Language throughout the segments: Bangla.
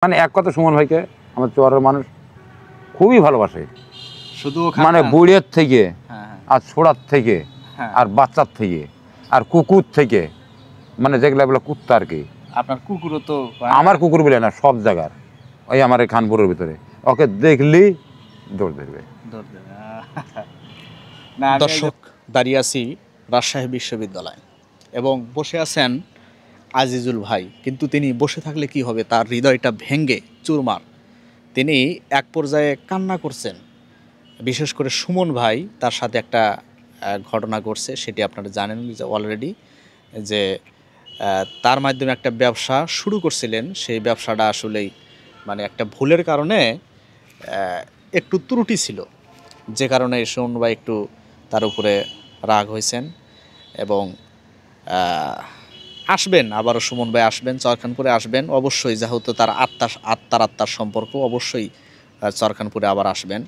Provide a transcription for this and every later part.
মানে এক কথা সুমন ভাইকে আমার চরের মানুষ খুবই ভালোবাসে, শুধু মানে বুড়ির থেকে আর ছোড়ার থেকে আর বাচ্চার থেকে আর কুকুর থেকে, মানে যেগুলো এগুলো কুত্তা আর কি। আপনার কুকুরও তো আমার কুকুর বলে না, সব জায়গার ওই আমার এই খানপুরের ভিতরে ওকে দেখলি দৌড় দেবে। দর্শক, দাঁড়িয়ে আছি রাজশাহী বিশ্ববিদ্যালয় এবং বসে আছেন আজিজুল ভাই। কিন্তু তিনি বসে থাকলে কি হবে, তার হৃদয়টা ভেঙে চুরমার। তিনি এক পর্যায়ে কান্না করছেন। বিশেষ করে সুমন ভাই, তার সাথে একটা ঘটনা ঘটছে, সেটি আপনারা জানেন যে অলরেডি, যে তার মাধ্যমে একটা ব্যবসা শুরু করছিলেন। সেই ব্যবসাটা আসলেই মানে একটা ভুলের কারণে একটু ত্রুটি ছিল, যে কারণে সুমন ভাই একটু তার উপরে রাগ হয়েছেন এবং আসবেন, আবারও সুমন ভাই আসবেন, চরখানপুরে আসবেন অবশ্যই, যেহেতু তার আত্মার সম্পর্ক, অবশ্যই চরখানপুরে আবার আসবেন।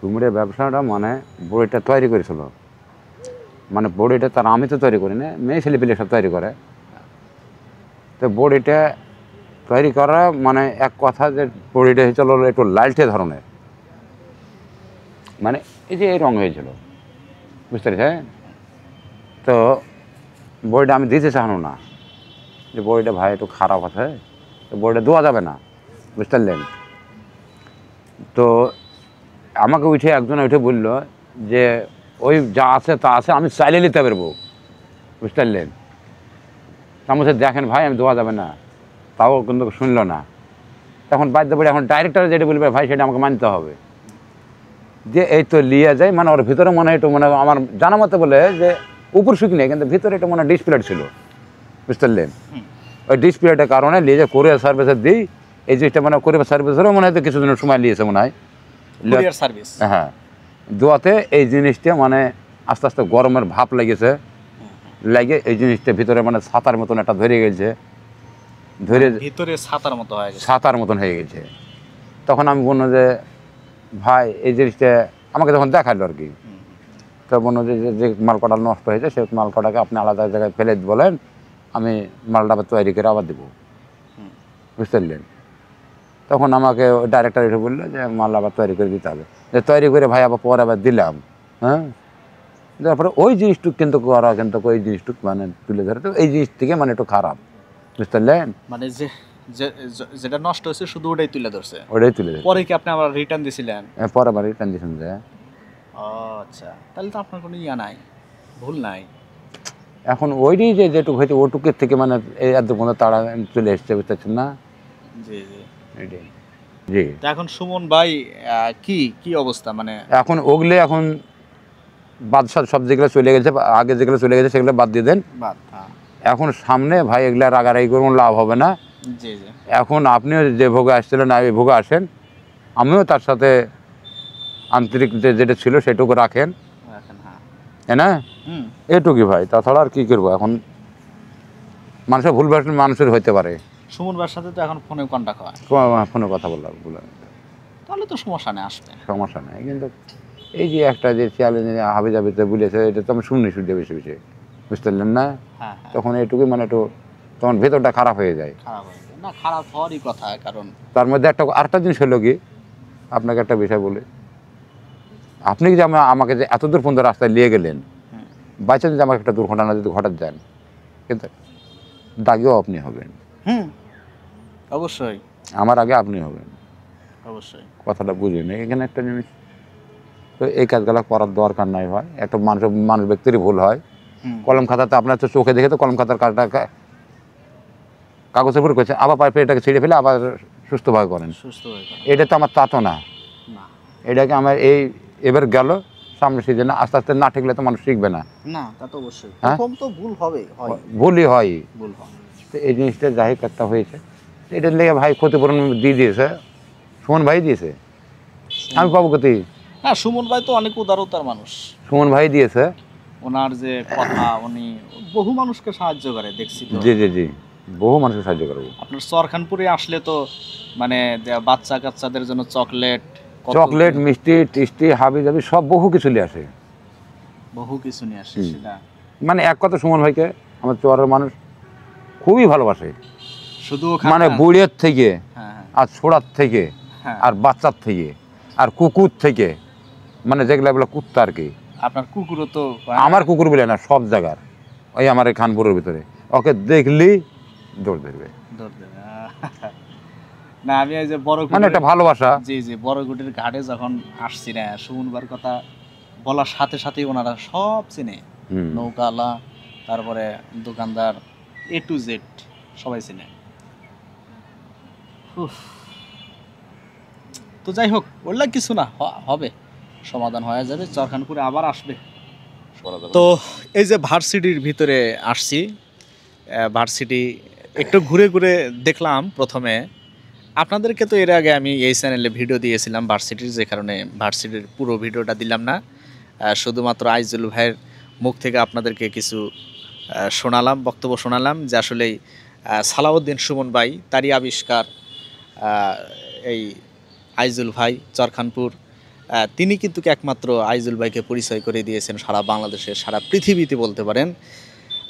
কুমিরের ব্যবসাটা মানে বড়িটা তৈরি করেছিল, মানে বড়িটা তার আমি তো তৈরি করি না, মেয়ে ছেলে পেলে সব তৈরি করে। তো বড়িটা তৈরি করা মানে এক কথা যে বড়িটা হয়েছিল একটু লালটে ধরনের, মানে এই যে এই রঙ হয়েছিল, বুঝতে পেরেছে। তো বড়িটা আমি দিতে চাহানো না, যে বড়িটা ভাই একটু খারাপ আছে, তো বড়িটা দেওয়া যাবে না, বুঝতে পারলেন। তো আমাকে উঠে একজন উঠে বলল যে ওই যা আছে তা আছে, আমি চাইলে নিতে পারবো, বুঝতে পারলেন। আমার সাথে দেখেন ভাই, আমি দেওয়া যাবে না, তাও কিন্তু শুনলো না। তখন বাধ্য পড়ে এখন ডাইরেক্টর যেটা বলবে ভাই সেটা আমাকে মানতে হবে, যে এই তো লিয়ে যায়। মানে ওর ভিতরে মনে হয় একটু, মানে আমার জানা মতে বলে যে উপর শুকি নেই, কিন্তু ভিতরে একটু মনে ডিসপ্লেট ছিল, বুঝতে পারলেন। ওই ডিসপ্লেটের কারণে নিয়ে যে কোরিয়ার সার্ভিসে দিই, এই জিনিসটা মানে কোরিয়ার সার্ভিসেরও মনে হয় তো কিছুদিনের সময় নিয়েছে মনে হয় সার্ভিস। হ্যাঁ, দোয়াতে এই জিনিসটা মানে আস্তে আস্তে গরমের ভাপ লেগেছে, লাগে এই জিনিসটা ভিতরে মানে ছাতার মতন একটা ধরে গেছে, ধরে ভিতরে ছাতার মতো হয়ে গেছে, ছাতার মতন হয়ে গেছে। তখন আমি বললো যে ভাই এই জিনিসটা আমাকে যখন দেখালো আর কি, তো বললো যে যে মালকটা নষ্ট হয়েছে সেই মালকটাকে আপনি আলাদা জায়গায় ফেলে বলেন, আমি মালটা আবার তৈরি করে আবার দেবো, বুঝতে পারলেন। তখন আমাকে ডাইরেক্টর এসে বললো যে মাল আবার তৈরি করে দিতে হবে, যে তৈরি করে ভাই আবার পরে আবার দিলাম। হ্যাঁ, তারপরে ওই জিনিসটুক কিন্তু করা, কিন্তু ওই জিনিসটুক মানে তুলে ধরে, তো এই জিনিস থেকে মানে একটু খারাপ, বুঝতে পারলেন। মানে যে যেটা নষ্ট হয়েছে শুধু ওটাই তুলে ধরছে, ওটাই তুলে ধরে। পরে কি আপনি আবার রিটার্ন দিয়েছিলেন? পরে আবার রিটার্ন দিয়েছেন যে। আচ্ছা, তাহলে তো আপনার কোনো ইয়া নাই, ভুল নাই। এখন ওইটি যে যেটুকু হয়েছে ওটুকের থেকে মানে এই এত পর্যন্ত তারা চলে এসছে, বুঝতে পারছেন না। জি জি এটাই জি। এখন সুমন ভাই কি অবস্থা, মানে এখন ওগুলো এখন বাদশাহ সব যেগুলো চলে গেছে, আগে যেগুলো চলে গেছে সেগুলো বাদ দিয়ে দেন। এখন সামনে ভাই এগুলা রাগারাগি করুন, লাভ হবে না। জি জি। এখন আপনিও যে ভোগে আসছিলেন এই ভোগে আসেন, আমিও তার সাথে আন্তরিক যেটা ছিল সেটুকু রাখেন, তাই না, এটুকুই ভাই। তাছাড়া আর কী করবো, এখন মানুষের ভুল মানুষের হইতে পারে। সুমন ভাইয়ের সাথে তো এখন ফোনে কন্ট্যাক্ট হয়, ফোনে কথা বললাম, তাহলে তো সমস্যা নেই, আসবে সমস্যা নেই। কিন্তু এই যে একটা যে চ্যালেঞ্জ হাবি জাবিতে বলেছে, এটা তো আমি শুনি শুনতে বেশি বেশি, বুঝতে পারলেন না। তখন এইটুকুই মানে একটু তখন ভেতরটা খারাপ হয়ে যায়। না, খারাপ হওয়ারই কথা, কারণ তার মধ্যে একটা আরেকটা জিনিস হলো কি, আপনাকে একটা বিষয় বলে, আপনি যে আমাকে যে এত দূর পর্যন্ত রাস্তায় নিয়ে গেলেন, বাইচান্স যে আমাকে একটা দুর্ঘটনা যদি ঘটাতে যান, কিন্তু দাগিও আপনি হবেন। অবশ্যই আমার আগে আপনি হবেন, অবশ্যই। কথাটা বুঝেন এখানে একটা জিনিস। তো এই কাজগুলো করার দরকার নাই ভাই। একটা মানুষ ব্যক্তিরই ভুল হয়। কলম খাতাতে আপনার তো চোখে দেখে তো কলম খাতার কাজটা কাগজের উপর করছে, আবার পাইপে এটাকে ছিঁড়ে ফেলে আবার সুস্থভাবে করেন, এটা তো আমার তাতো না। এটাকে আমার এবার গেল সামনে সিজনে আস্তে আস্তে না ঠিকলে তো মানুষ শিখবে না। ভুলই হয়। তো এই জিনিসটা যাই একটা হয়েছে, এটার লেগে ভাই ক্ষতিপূরণ দিয়ে দিয়েছে, সুমন ভাই দিয়েছে, আমি পাবো ক্ষতি? না, সুমন ভাই তো অনেক উদারতার মানুষ, সুমন ভাই দিয়েছে। ওনার যে কথা, উনি বহু মানুষকে সাহায্য করে দেখছি। জি জি জি, বহু মানুষকে সাহায্য করবো। আপনার চরখানপুরে আসলে তো মানে বাচ্চা কাচ্চাদের জন্য চকলেট মিষ্টি টিষ্টি হাবি জাবি সব বহু কিছু নিয়ে আসে, বহু কিছু নিয়ে আসে। সেটা মানে এক কথা সুমন ভাইকে আমার চরের মানুষ খুবই ভালোবাসে, শুধু মানে বুড়িয়ের থেকে হ্যাঁ হ্যাঁ আর ছোড়ার থেকে হ্যাঁ। আর বাচ্চার থেকে আর কুকুর থেকে, মানে যেগুলো এগুলো কুত্তা আর কি। আপনার কুকুরও তো আমার কুকুর বলে না, সব জায়গার, ওই আমার এই খানপুরের ভিতরে ওকে দেখলি দৌড় ধরবে। দৌড় দেবে। না আমি এই যে বড় মানে একটা ভালোবাসা। জি জি, বড়গুটির ঘাটে যখন আসছি না, সুমনবার কথা বলার সাথে সাথেই ওনারা সব চিনে, হুম। নৌকাওয়ালা, তারপরে দোকানদার, A to Z সবাই চিনে। উফ। তো যাই হোক, বললে কিছু না, হবে, সমাধান হয়ে যাবে, চরখানপুরে আবার আসবে। তো এই যে ভার্সিটির ভিতরে আসছি, ভার্সিটি একটু ঘুরে ঘুরে দেখলাম। প্রথমে আপনাদেরকে তো এর আগে আমি এই চ্যানেলে ভিডিও দিয়েছিলাম ভার্সিটির, যে কারণে ভার্সিটির পুরো ভিডিওটা দিলাম না, শুধুমাত্র আইজুল ভাইয়ের মুখ থেকে আপনাদেরকে কিছু শোনালাম, বক্তব্য শোনালাম যে আসলেই সালাউদ্দিন সুমন ভাই, তারই আবিষ্কার এই আইজুল ভাই চরখানপুর, তিনি কিন্তু একমাত্র আইজুল ভাইকে পরিচয় করে দিয়েছেন সারা বাংলাদেশে, সারা পৃথিবীতে বলতে পারেন।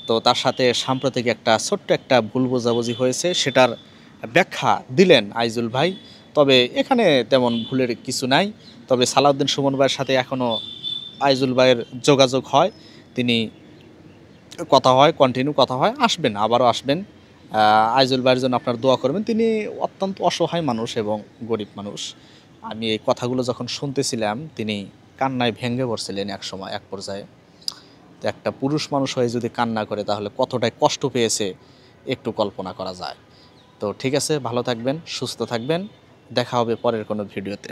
তো তার সাথে সাম্প্রতিক একটা ছোট্ট একটা ভুল বোঝাবুঝি হয়েছে, সেটার ব্যাখ্যা দিলেন আইজুল ভাই। তবে এখানে তেমন ভুলের কিছু নাই। তবে সালাউদ্দিন সুমন ভাইয়ের সাথে এখনও আইজুল ভাইয়ের যোগাযোগ হয়, তিনি কথা হয়, কন্টিনিউ কথা হয়, আসবেন, আবারও আসবেন। আইজুল ভাইয়ের জন্য আপনার দোয়া করবেন, তিনি অত্যন্ত অসহায় মানুষ এবং গরিব মানুষ। আমি এই কথাগুলো যখন শুনতেছিলাম, তিনি কান্নায় ভেঙে পড়ছিলেন এক পর্যায়ে। তো একটা পুরুষ মানুষ হয়ে যদি কান্না করে, তাহলে কতটাই কষ্ট পেয়েছে একটু কল্পনা করা যায়। তো ঠিক আছে, ভালো থাকবেন, সুস্থ থাকবেন, দেখা হবে পরের কোনো ভিডিওতে।